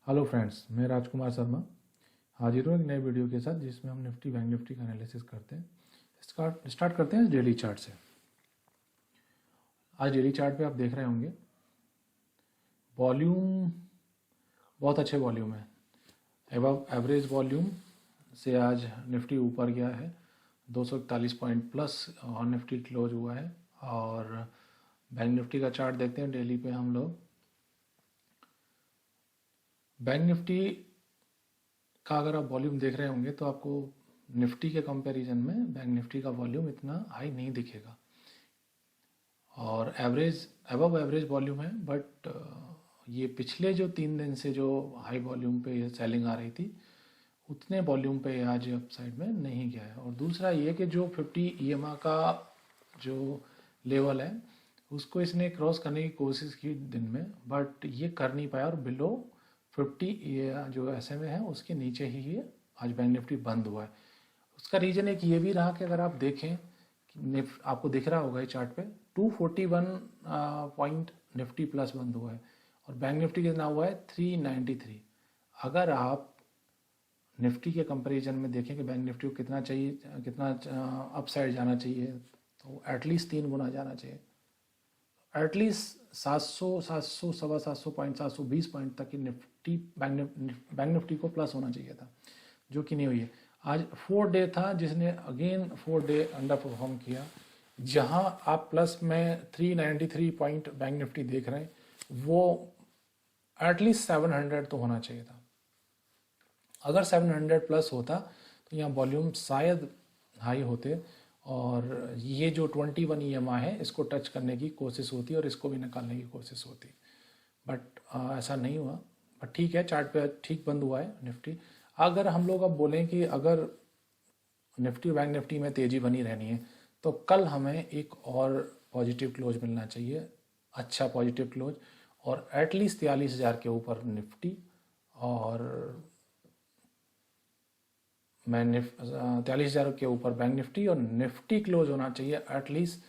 Hello friends, मैं राजकुमार शर्मा हाजिर हूँ एक नए वीडियो के साथ जिसमें हम निफ्टी बैंक निफ्टी का एनालिसिस करते हैं। स्टार्ट करते हैं डेली चार्ट से। आज डेली चार्ट पे आप देख रहे होंगे वॉल्यूम बहुत अच्छे वॉल्यूम है। एबव एवरेज वॉल्यूम से आज निफ्टी ऊपर गया है, 241 पॉइंट प्लस और निफ्टी क्लोज हुआ है। और बैंक निफ्टी का चार्ट देखते हैं डेली पे हम लोग। बैंक निफ्टी का अगर आप वॉल्यूम देख रहे होंगे तो आपको निफ्टी के कंपैरिजन में बैंक निफ्टी का वॉल्यूम इतना हाई नहीं दिखेगा और एबव एवरेज वॉल्यूम है। बट ये पिछले जो 3 दिन से जो हाई वॉल्यूम पे सेलिंग आ रही थी उतने वॉल्यूम पे आज अप साइड में नहीं गया है। और दूसरा ये कि जो 50 EMA का जो लेवल है उसको इसने क्रॉस करने की कोशिश की दिन में, बट ये कर नहीं पाया और बिलो 50 ये जो SMA है उसके नीचे ही ये आज बैंक निफ्टी बंद हुआ है। उसका रीज़न एक ये भी रहा कि अगर आप देखें आपको दिख रहा होगा ये चार्ट पे 241 पॉइंट निफ्टी प्लस बंद हुआ है और बैंक निफ्टी कितना हुआ है 393। अगर आप निफ्टी के कंपैरिजन में देखें कि बैंक निफ्टी को कितना चाहिए, कितना अपसाइड जाना चाहिए, तो एटलीस्ट 3 गुना जाना चाहिए। एटलीस्ट 700 700 सवा 700 पॉइंट 720 पॉइंट तक की निफ्टी बैंक निफ्टी को प्लस होना चाहिए था, जो कि नहीं हुई है। आज 4 डे था जिसने अगेन 4 डे अंडर परफॉर्म किया। जहां आप प्लस में 393 पॉइंट बैंक निफ्टी देख रहे हैं वो एटलीस्ट 700 तो होना चाहिए था। अगर 700 प्लस होता तो यहाँ वॉल्यूम शायद हाई होते और ये जो 21 EMA है इसको टच करने की कोशिश होती और इसको भी निकालने की कोशिश होती, बट ऐसा नहीं हुआ। बट ठीक है, चार्ट पे ठीक बंद हुआ है निफ्टी। अगर हम लोग अब बोलें कि अगर निफ्टी बैंक निफ्टी में तेज़ी बनी रहनी है तो कल हमें एक और पॉजिटिव क्लोज मिलना चाहिए, अच्छा पॉजिटिव क्लोज, और एटलीस्ट 43,000 के ऊपर निफ्टी और 43,000 के ऊपर बैंक निफ्टी और निफ्टी क्लोज होना चाहिए एटलीस्ट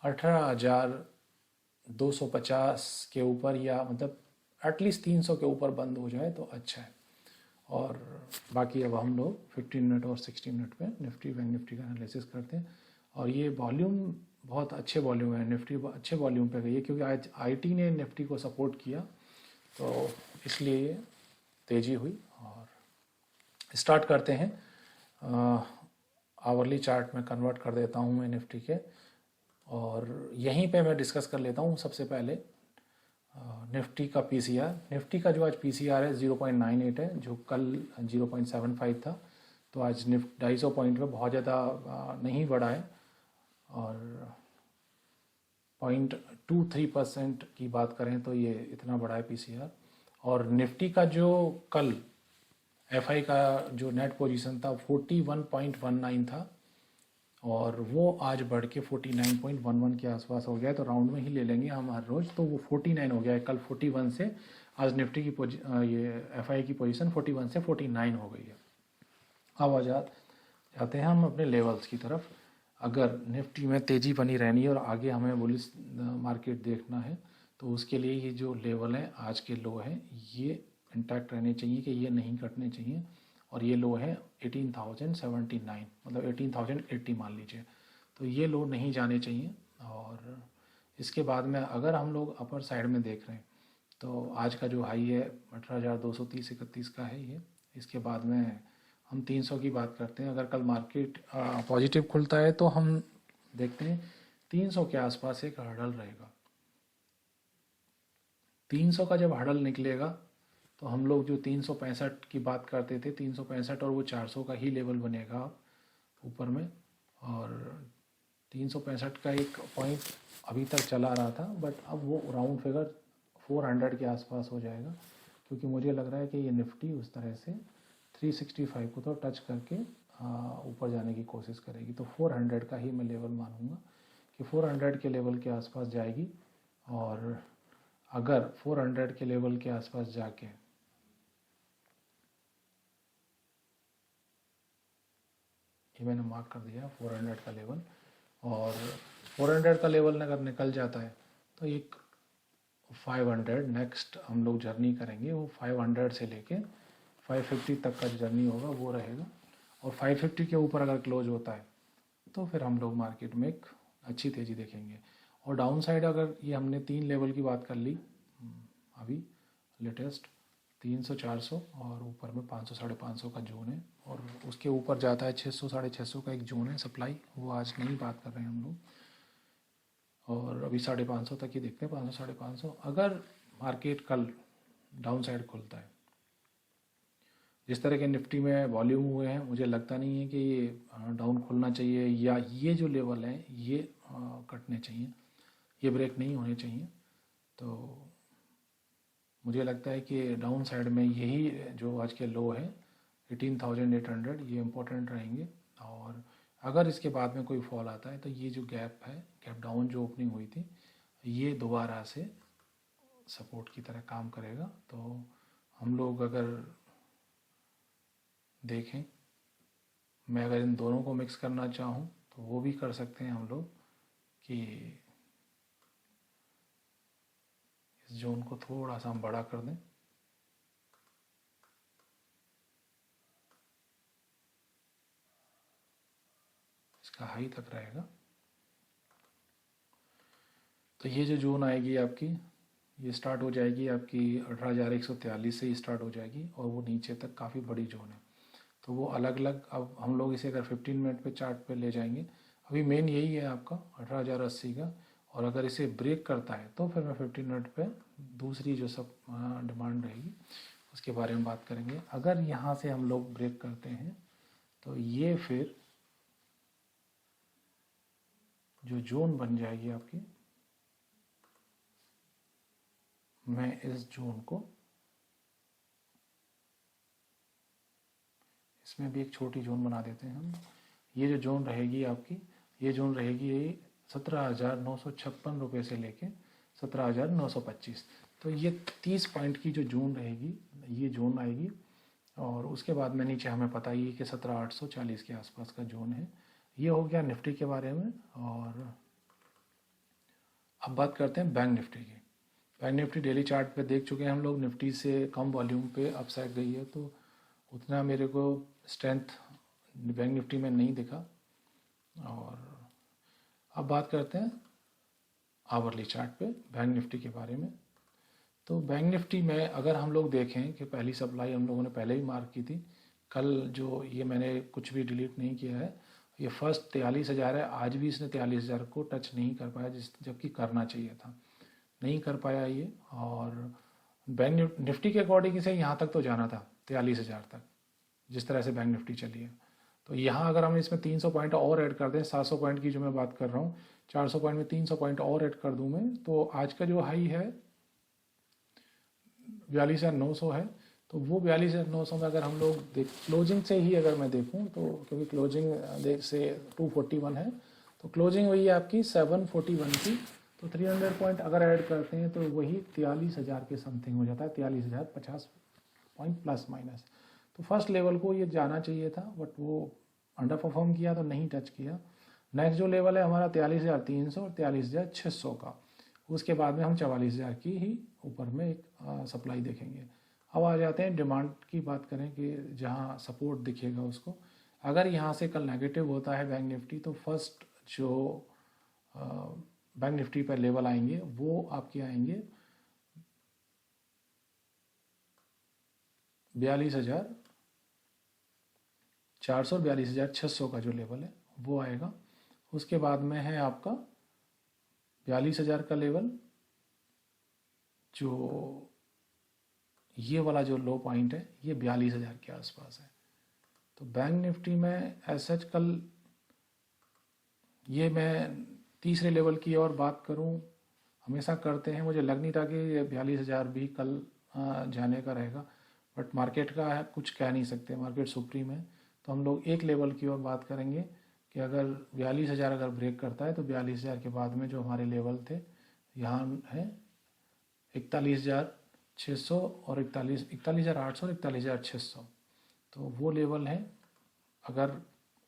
18,250 के ऊपर, या मतलब एटलीस्ट 300 के ऊपर बंद हो जाए तो अच्छा है। और बाकी अब हम लोग 15 मिनट और 60 मिनट पे निफ्टी बैंक निफ्टी का एनालिसिस करते हैं। और ये वॉल्यूम बहुत अच्छे वॉल्यूम है, निफ्टी अच्छे वॉल्यूम पे गई है क्योंकि आज IT ने निफ्टी को सपोर्ट किया तो इसलिए तेज़ी हुई। और स्टार्ट करते हैं। आवरली चार्ट में कन्वर्ट कर देता हूँ मैं निफ्टी के, और यहीं पे मैं डिस्कस कर लेता हूँ सबसे पहले निफ्टी का PCR। निफ्टी का जो आज PCR है 0.98 है, जो कल 0.75 था। तो आज निफ्टी 250 पॉइंट में बहुत ज़्यादा नहीं बढ़ा है और 0.23% की बात करें तो ये इतना बड़ा है PCR। और निफ्टी का जो कल FI का जो नेट पोजीशन था 41.19 था और वो आज बढ़ के 49.11 के आसपास हो गया है। तो राउंड में ही ले लेंगे हम हर रोज़, तो वो 49 हो गया है। कल 41 से आज निफ्टी की ये FI की पोजीशन 41 से 49 हो गई है। अब जाते हैं हम अपने लेवल्स की तरफ। अगर निफ्टी में तेज़ी बनी रहनी है और आगे हमें बुलिश मार्केट देखना है तो उसके लिए ये जो लेवल है आज के लो है ये इंटैक्ट रहने चाहिए कि ये नहीं कटने चाहिए। और ये लो है 18,079, मतलब 18,080 मान लीजिए, तो ये लो नहीं जाने चाहिए। और इसके बाद में अगर हम लोग अपर साइड में देख रहे हैं तो आज का जो हाई है 18,230-31 का है ये। इसके बाद में हम 300 की बात करते हैं। अगर कल मार्केट पॉजिटिव खुलता है तो हम देखते हैं 300 के आसपास एक हर्डल रहेगा। 300 का जब हर्डल निकलेगा तो हम लोग जो 365 की बात करते थे, 365 और वो 400 का ही लेवल बनेगा ऊपर में। और 365 का एक पॉइंट अभी तक चला रहा था, बट अब वो राउंड फिगर 400 के आसपास हो जाएगा, क्योंकि मुझे लग रहा है कि ये निफ्टी उस तरह से 365 को तो टच करके ऊपर जाने की कोशिश करेगी। तो 400 का ही मैं लेवल मानूंगा कि 400 के लेवल के आसपास जाएगी। और अगर 400 के लेवल के आसपास जाके ये मैंने मार्क कर दिया 400 का लेवल, और 400 का लेवल अगर निकल जाता है तो एक 500 नेक्स्ट हम लोग जर्नी करेंगे, वो 500 से लेके 550 तक का जो जर्नी होगा वो रहेगा। और 550 के ऊपर अगर क्लोज होता है तो फिर हम लोग मार्केट में एक अच्छी तेज़ी देखेंगे। और डाउन साइड अगर ये हमने 3 लेवल की बात कर ली अभी लेटेस्ट 300 400 और ऊपर में 500 550 का जोन है, और उसके ऊपर जाता है 600 650 का एक जोन है सप्लाई, वो आज नहीं बात कर रहे हैं हम लोग। और अभी 550 तक ही देखते हैं, 500 550। अगर मार्केट कल डाउन साइड खुलता है, जिस तरह के निफ्टी में वॉल्यूम हुए हैं, मुझे लगता नहीं है कि ये डाउन खुलना चाहिए या ये जो लेवल है ये कटने चाहिए, ये ब्रेक नहीं होने चाहिए। तो मुझे लगता है कि डाउन साइड में यही जो आज के लो है 18,800 ये इम्पोर्टेंट रहेंगे। और अगर इसके बाद में कोई फॉल आता है तो ये जो गैप है, गैप डाउन जो ओपनिंग हुई थी, ये दोबारा से सपोर्ट की तरह काम करेगा। तो हम लोग अगर देखें, मैं अगर इन दोनों को मिक्स करना चाहूँ तो वो भी कर सकते हैं हम लोग कि इस जोन को थोड़ा सा हम बड़ा कर दें, इसका हाई तक रहेगा। तो ये जो जोन आएगी आपकी, ये स्टार्ट हो जाएगी आपकी 18,143 से ही स्टार्ट हो जाएगी, और वो नीचे तक काफ़ी बड़ी जोन है। तो वो अलग अलग, अब हम लोग इसे अगर 15 मिनट पे चार्ट पे ले जाएंगे, अभी मेन यही है आपका 18,080 का, और अगर इसे ब्रेक करता है तो फिर मैं 15 मिनट पे दूसरी जो सब डिमांड रहेगी उसके बारे में बात करेंगे। अगर यहाँ से हम लोग ब्रेक करते हैं तो ये फिर जो जोन बन जाएगी आपकी, मैं इस जोन को, इसमें भी एक छोटी जोन बना देते हैं हम। ये जो जोन रहेगी आपकी, ये जोन रहेगी 17,956 रुपये से लेके 17,925। तो ये 30 पॉइंट की जो जोन रहेगी, ये जोन आएगी। और उसके बाद में नीचे हमें पता ही है कि 17,840 के आसपास का जोन है। ये हो गया निफ्टी के बारे में। और अब बात करते हैं बैंक निफ्टी की। बैंक निफ्टी डेली चार्ट पे देख चुके हैं हम लोग, निफ्टी से कम वॉल्यूम पे अपसाइड गई है, तो उतना मेरे को स्ट्रेंथ बैंक निफ्टी में नहीं दिखा। और अब बात करते हैं आवरली चार्ट पे बैंक निफ्टी के बारे में। तो बैंक निफ्टी में अगर हम लोग देखें कि पहली सप्लाई हम लोगों ने पहले ही मार्क की थी कल, जो ये मैंने कुछ भी डिलीट नहीं किया है, ये फर्स्ट 43,000 है। आज भी इसने 43,000 को टच नहीं कर पाया, जबकि करना चाहिए था, नहीं कर पाया ये। और बैंक निफ्टी के अकॉर्डिंग इसे यहाँ तक तो जाना था 43,000 तक, जिस तरह से बैंक निफ्टी चली है। तो यहाँ अगर हम इसमें 300 पॉइंट और ऐड कर दें, 700 पॉइंट की जो मैं बात कर रहा हूँ, 400 पॉइंट में 300 पॉइंट और ऐड कर दूँ मैं, तो आज का जो हाई है 42,900 है। तो वो 42,900 में अगर हम लोग क्लोजिंग से ही अगर मैं देखूँ तो, क्योंकि क्लोजिंग से 241 है, तो क्लोजिंग हुई है आपकी 741 की। तो 300 पॉइंट अगर ऐड करते हैं तो वही 43,000 के समथिंग हो जाता है, 43,050 पॉइंट प्लस माइनस। तो फर्स्ट लेवल को ये जाना चाहिए था, बट वो अंडर परफॉर्म किया तो नहीं टच किया। नेक्स्ट जो लेवल है हमारा 43,300 और 43,600 का, उसके बाद में हम 44,000 की ही ऊपर में एक सप्लाई देखेंगे। अब आ जाते हैं डिमांड की बात करें कि जहां सपोर्ट दिखेगा उसको। अगर यहाँ से कल नेगेटिव होता है बैंक निफ्टी, तो फर्स्ट जो बैंक निफ्टी पर लेवल आएंगे वो आपके आएंगे 42,400 42,600 का जो लेवल है वो आएगा। उसके बाद में है आपका 42,000 का लेवल, जो ये वाला जो लो पॉइंट है ये 42,000 के आसपास है। तो बैंक निफ्टी में ऐसा कल, ये मैं तीसरे लेवल की और बात करूं, हमेशा करते हैं, मुझे लग नहीं था कि ये 42,000 भी कल जाने का रहेगा, बट मार्केट का है, कुछ कह नहीं सकते, मार्केट सुप्रीम है। तो हम लोग एक लेवल की और बात करेंगे कि अगर 42,000 अगर ब्रेक करता है तो 42,000 के बाद में जो हमारे लेवल थे यहाँ है 41,600 और 41,800 और 41,600। तो वो लेवल है। अगर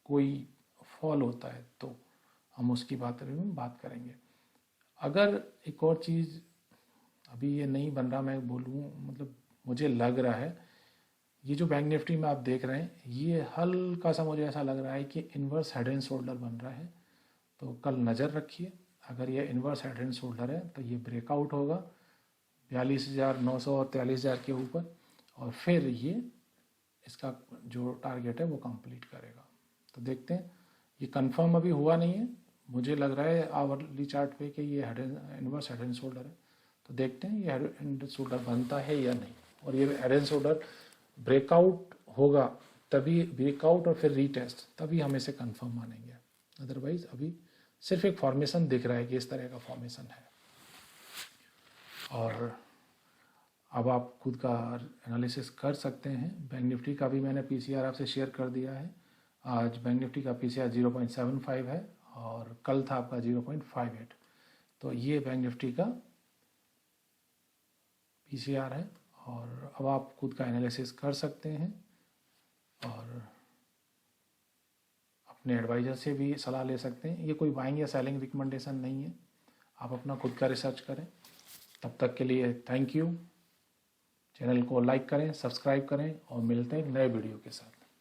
कोई फॉल होता है तो हम उसकी बात करेंगे। अगर एक और चीज़ अभी ये नहीं बन रहा, मैं बोलूँ मतलब मुझे लग रहा है ये जो बैंक निफ्टी में आप देख रहे हैं ये हल्का सा मुझे ऐसा लग रहा है कि इन्वर्स हेड एंड शोल्डर बन रहा है। तो कल नज़र रखिए, अगर ये इन्वर्स हेड एंड शोल्डर है तो ये ब्रेकआउट होगा 42,900 और 43,000 के ऊपर, और फिर ये इसका जो टारगेट है वो कंप्लीट करेगा। तो देखते हैं, ये कंफर्म अभी हुआ नहीं है, मुझे लग रहा है आवरली चार्ट पे कि ये इन्वर्स हेड एंड शोल्डर है। तो देखते हैं ये हेड एंड शोल्डर बनता है या नहीं, और ये हेड एंड शोल्डर ब्रेकआउट होगा तभी, ब्रेकआउट और फिर रीटेस्ट, तभी हम इसे कंफर्म मानेंगे। अदरवाइज अभी सिर्फ एक फॉर्मेशन दिख रहा है कि इस तरह का फॉर्मेशन है। और अब आप खुद का एनालिसिस कर सकते हैं। बैंक निफ्टी का भी मैंने पीसीआर आपसे शेयर कर दिया है। आज बैंक निफ्टी का पीसीआर 0.75 है और कल था आपका 0.58। तो ये बैंक निफ्टी का पीसीआर है, और अब आप खुद का एनालिसिस कर सकते हैं और अपने एडवाइज़र से भी सलाह ले सकते हैं। ये कोई बाइंग या सेलिंग रिकमेंडेशन नहीं है, आप अपना खुद का रिसर्च करें। तब तक के लिए थैंक यू। चैनल को लाइक करें, सब्सक्राइब करें और मिलते हैं नए वीडियो के साथ।